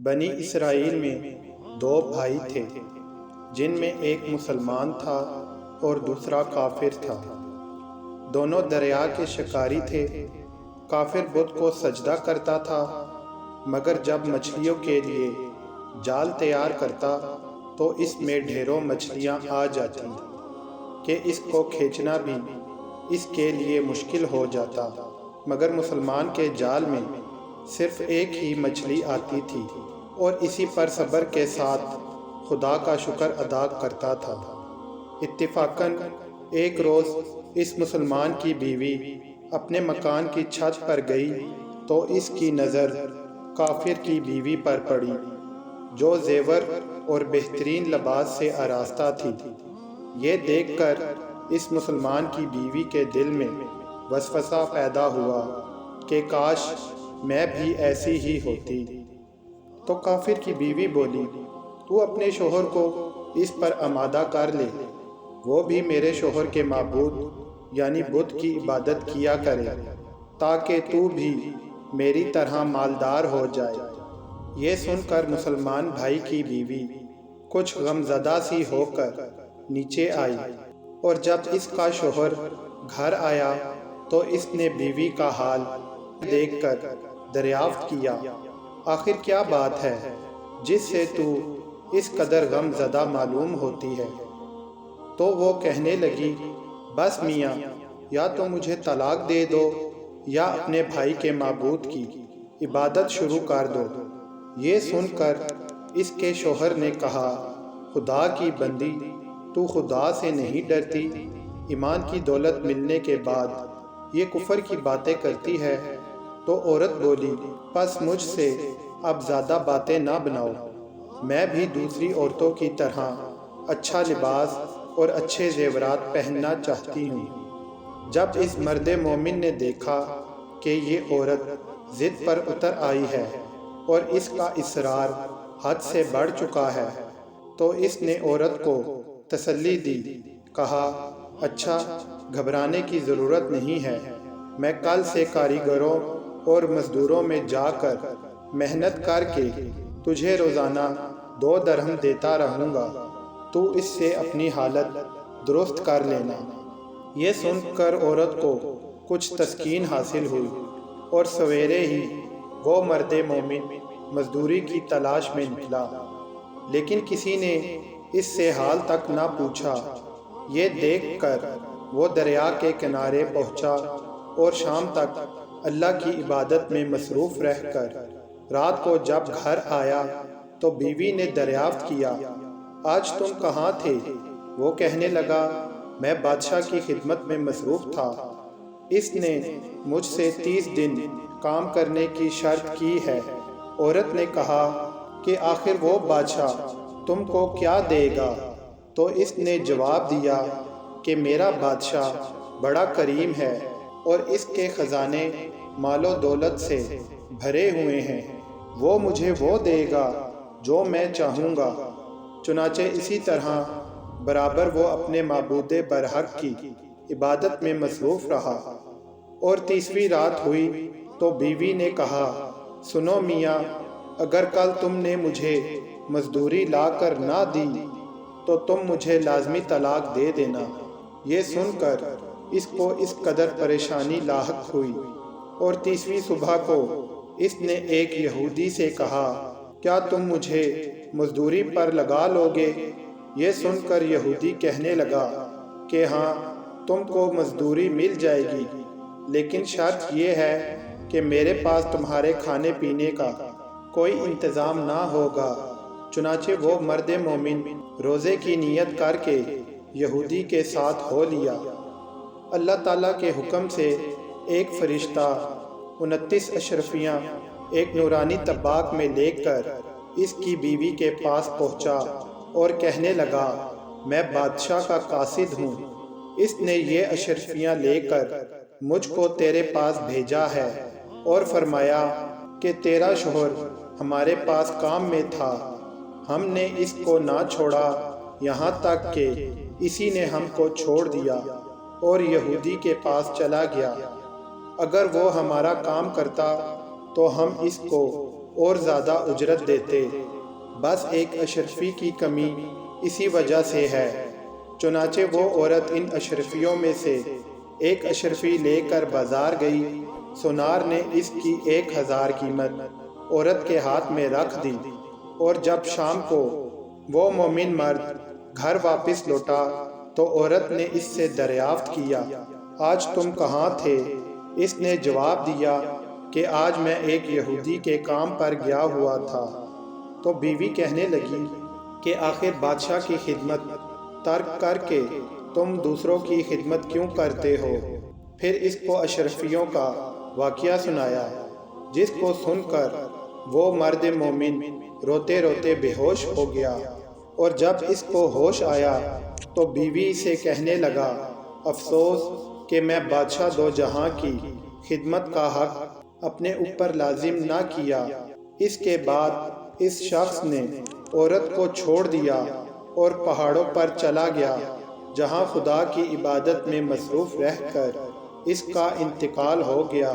بنی اسرائیل میں دو بھائی تھے، جن میں ایک مسلمان تھا اور دوسرا کافر تھا۔ دونوں دریا کے شکاری تھے۔ کافر بت کو سجدہ کرتا تھا، مگر جب مچھلیوں کے لیے جال تیار کرتا تو اس میں ڈھیروں مچھلیاں آ جاتی کہ اس کو کھینچنا بھی اس کے لیے مشکل ہو جاتا، مگر مسلمان کے جال میں صرف ایک ہی مچھلی آتی تھی اور اسی پر صبر کے ساتھ خدا کا شکر ادا کرتا تھا۔ اتفاقاً ایک روز اس مسلمان کی بیوی اپنے مکان کی چھت پر گئی تو اس کی نظر کافر کی بیوی پر پڑی، جو زیور اور بہترین لباس سے آراستہ تھی۔ یہ دیکھ کر اس مسلمان کی بیوی کے دل میں وسوسہ پیدا ہوا کہ کاش میں بھی ایسی ہی ہوتی۔ تو کافر کی بیوی بولی، تو اپنے شوہر کو اس پر آمادہ کر لے، وہ بھی میرے شوہر کے معبود یعنی بت کی عبادت کیا کرے، تاکہ تو بھی میری طرح مالدار ہو جائے۔ یہ سن کر مسلمان بھائی کی بیوی کچھ غمزدہ سی ہو کر نیچے آئی، اور جب اس کا شوہر گھر آیا تو اس نے بیوی کا حال دیکھ کر دریافت کیا، آخر کیا بات ہے جس سے تو اس قدر غم زدہ معلوم ہوتی ہے؟ تو وہ کہنے لگی، بس میاں، یا تو مجھے طلاق دے دو یا اپنے بھائی کے معبود کی عبادت شروع کر دو۔ یہ سن کر اس کے شوہر نے کہا، خدا کی بندی، تو خدا سے نہیں ڈرتی؟ ایمان کی دولت ملنے کے بعد یہ کفر کی باتیں کرتی ہے۔ تو عورت بولی، پس مجھ سے اب زیادہ باتیں نہ بناؤ، میں بھی دوسری عورتوں کی طرح اچھا لباس اور اچھے زیورات پہننا چاہتی ہوں۔ جب اس مرد مومن نے دیکھا کہ یہ عورت ضد پر اتر آئی ہے اور اس کا اصرار حد سے بڑھ چکا ہے، تو اس نے عورت کو تسلی دی، کہا، اچھا، گھبرانے کی ضرورت نہیں ہے، میں کل سے کاریگروں اور مزدوروں میں جا کر محنت کر کے تجھے روزانہ 2 درہم دیتا رہوں گا، تو اس سے اپنی حالت درست کر لینا۔ یہ سن کر عورت کو کچھ تسکین حاصل ہوئی، اور سویرے ہی وہ مرد مومن مزدوری کی تلاش میں نکلا، لیکن کسی نے اس سے حال تک نہ پوچھا۔ یہ دیکھ کر وہ دریا کے کنارے پہنچا اور شام تک اللہ کی عبادت میں مصروف رہ کر رات کو جب گھر آیا تو بیوی نے دریافت کیا، آج تم کہاں تھے؟ وہ کہنے لگا، میں بادشاہ کی خدمت میں مصروف تھا، اس نے مجھ سے 30 دن کام کرنے کی شرط کی ہے۔ عورت نے کہا کہ آخر وہ بادشاہ تم کو کیا دے گا؟ تو اس نے جواب دیا کہ میرا بادشاہ بڑا کریم ہے اور اس کے خزانے مال و دولت سے بھرے ہوئے ہیں، وہ مجھے وہ دے گا جو میں چاہوں گا۔ چنانچہ اسی طرح برابر وہ اپنے معبود برحق کی عبادت میں مصروف رہا۔ اور 30ویں رات ہوئی تو بیوی نے کہا، سنو میاں، اگر کل تم نے مجھے مزدوری لا کر نہ دی تو تم مجھے لازمی طلاق دے دینا۔ یہ سن کر اس کو اس قدر پریشانی لاحق ہوئی، اور 30ویں صبح کو اس نے ایک یہودی سے کہا، کیا تم مجھے مزدوری پر لگا لوگے؟ یہ سن کر یہودی کہنے لگا کہ ہاں، تم کو مزدوری مل جائے گی، لیکن شرط یہ ہے کہ میرے پاس تمہارے کھانے پینے کا کوئی انتظام نہ ہوگا۔ چنانچہ وہ مرد مومن روزے کی نیت کر کے یہودی کے ساتھ ہو لیا۔ اللہ تعالیٰ کے حکم سے ایک فرشتہ 29 اشرفیاں ایک نورانی طباق میں لے کر اس کی بیوی کے پاس پہنچا اور کہنے لگا، میں بادشاہ کا قاصد ہوں، اس نے یہ اشرفیاں لے کر مجھ کو تیرے پاس بھیجا ہے اور فرمایا کہ تیرا شوہر ہمارے پاس کام میں تھا، ہم نے اس کو نہ چھوڑا یہاں تک کہ اسی نے ہم کو چھوڑ دیا اور یہودی کے پاس چلا گیا۔ اگر وہ ہمارا کام کرتا تو ہم اس کو اور زیادہ اجرت دیتے، بس ایک اشرفی کی کمی اسی وجہ سے ہے۔ چنانچہ وہ عورت ان اشرفیوں میں سے ایک اشرفی لے کر بازار گئی۔ سونار نے اس کی 1000 قیمت عورت کے ہاتھ میں رکھ دی، اور جب شام کو وہ مومن مرد گھر واپس لوٹا تو عورت نے اس سے دریافت کیا، آج تم کہاں تھے؟ اس نے جواب دیا کہ آج میں ایک یہودی کے کام پر گیا ہوا تھا۔ تو بیوی کہنے لگی کہ آخر بادشاہ کی خدمت ترک کر کے تم دوسروں کی خدمت کیوں کرتے ہو؟ پھر اس کو اشرفیوں کا واقعہ سنایا، جس کو سن کر وہ مرد مومن روتے روتے بے ہوش ہو گیا، اور جب اس کو ہوش آیا تو بیوی سے کہنے لگا، افسوس کہ میں بادشاہ دو جہاں کی خدمت کا حق اپنے اوپر لازم نہ کیا۔ اس کے بعد اس شخص نے عورت کو چھوڑ دیا اور پہاڑوں پر چلا گیا، جہاں خدا کی عبادت میں مصروف رہ کر اس کا انتقال ہو گیا۔